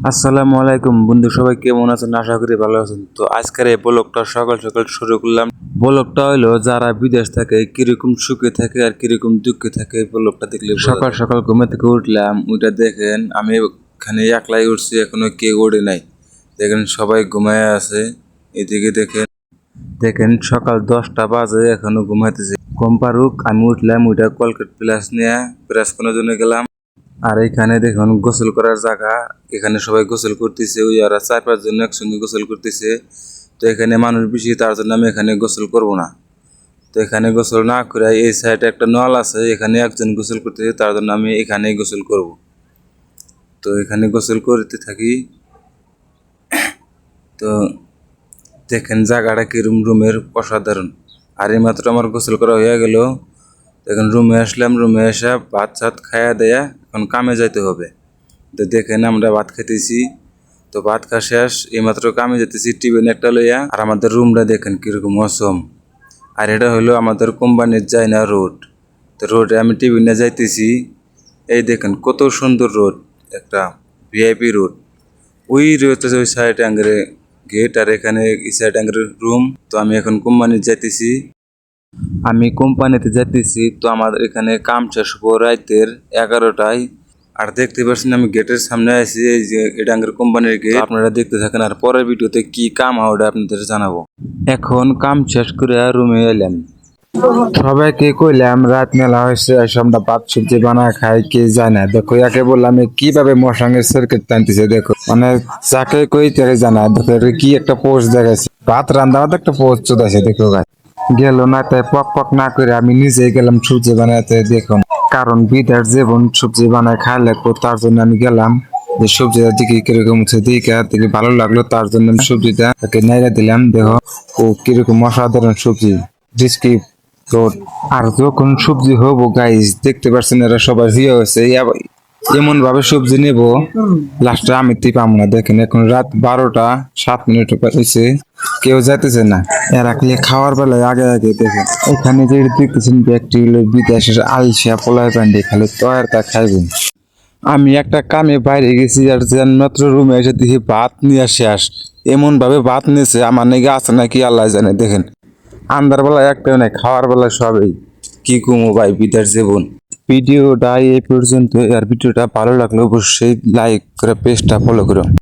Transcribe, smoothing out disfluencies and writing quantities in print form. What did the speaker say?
আসসালামু আলাইকুম বন্ধু, সবাই কেমন আছেন? আশা করি ভালো আছেন। তো আজকের এই ব্লগটা সকাল সকাল শুরু করলাম। ব্লগটা হলো যারা বিদেশ থাকে কিরকম সুখে থাকে আর কিরকম দুঃখে থাকে, এই ব্লগটা দেখলে সকাল সকাল ঘুমে থেকে উঠলাম, ওইটা দেখেন। আমি এখানে একলাই উঠছি, এখনো কেউ ওঠে নাই। দেখেন সবাই ঘুমায় আছে। এদিকে দেখেন দেখেন সকাল 10টা বাজে, এখনো ঘুমাইতেছে। ঘুম পারুক, আমি উঠলাম, ওইটা কলকেট প্লাস নিয়ে প্রেস করার জন্য গেলাম। আর এখানে দেখুন গোসল করার জায়গা, এখানে সবাই গোসল করতেছে। ওই আর 4-5 জন একসঙ্গে গোসল করতেছে। তো এখানে মানুষ বেশি, তার জন্য আমি এখানে গোসল করব না। তো এখানে গোসল না করে এই সাইডে একটা নল আছে, এখানে একজন গোসল করতেছে, তার জন্য আমি এখানেই গোসল করব। তো এখানে গোসল করতে থাকি। তো দেখেন জায়গাটা কিরম, রুমের অসাধারণ। আর এইমাত্র আমার গোসল করা হয়ে গেল। এখন রুমে আসলাম, রুমে এসে ভাত ছাত খাইয়া দেয়া এখন কামে যাইতে হবে। তো দেখেন আমরা ভাত খাইতেছি। তো ভাত খা শেষ, এইমাত্র কামে যেতেছি টিফিন একটা লইয়া। আর আমাদের রুমটা দেখেন কিরকম অসম। আর এটা হলো আমাদের কোম্পানির যাইনা রোড। তো রোডে আমি টিফিনে যাইতেছি। এই দেখেন কত সুন্দর রোড, একটা ভিআইপি রোড। ওই রয়েছে ওই সাইড অ্যাঙ্গেলে গেট, আর এখানে এই সাইড অ্যাঙ্গেলে রুম। তো আমি এখন কোম্পানি যাইতেছি। তো আমাদের এখানে কাম শেষ হবো রাতের 11টায়। আর দেখতে পাচ্ছেন আমি গেটের সামনে আছি, এই যে এডাঙ্গের কোম্পানির গেট। আপনারা দেখতে থাকেন, আর পরের ভিডিওতে কি কাম হয় ওটা আপনাদের জানাবো। এখন কাম শেষ করে রুমে এলাম। সবাইকে কইলাম রাত মেলা হয়েছে, আমরা ভাত সবজি বানা খাই, কে যায় না। দেখো একে বললাম কিভাবে মশাঙ্গের সার্কিট টানতেছে, দেখো মানে যাকে কই তাকে জানা। দেখো কি একটা পোস্ট দেখাচ্ছে, ভাত রান্না একটা পোস্ট চোদাছে। দেখো গাছ গেল না, তাই পক পক না করে আমি নিজেই গেলাম সবজি বানাতে। দেখুন কারণ বিদার জীবন সবজি বানায় খাই লাগবো, তার জন্য আমি গেলাম। যে সবজিটা দিকে কিরকম হচ্ছে দেখে ভালো লাগলো, তার জন্য আমি সবজিটা তাকে নাইরা দিলাম। দেখো ও কিরকম অসাধারণ সবজি, রিস্কি রোড। আর যখন সবজি হবো গাইস, দেখতে পাচ্ছেন এরা সবাই হিয়া হয়েছে। এমন ভাবে সবজি নেব লাস্টে আমি পাবো না। দেখেন এখন রাত 12টা 7 মিনিট হয়েছে, কেউ যাইতেছে না। এরা খালি খাওয়ার বেলায় আগে আগে। দেখেন এখানে যে দেখতেছেন ব্যক্তি হলো বিদেশের আলসিয়া পোলায় প্যান্ডে, খালি তয়ার তা খাইবেন। আমি একটা কামে বাইরে গেছি, আর যেন মাত্র রুমে এসে দেখি ভাত নিয়ে শেষ। এমন ভাবে ভাত নিয়েছে, আমার নাকি আছে নাকি আল্লাহ জানে। দেখেন আন্দার বেলায় একটাও নাই, খাওয়ার বেলায় সবই। কি কুমো ভাই বিদার জীবন। ভিডিওটা এই পর্যন্ত। আর ভিডিওটা ভালো লাগলে অবশ্যই লাইক করে পেজটা ফলো করো।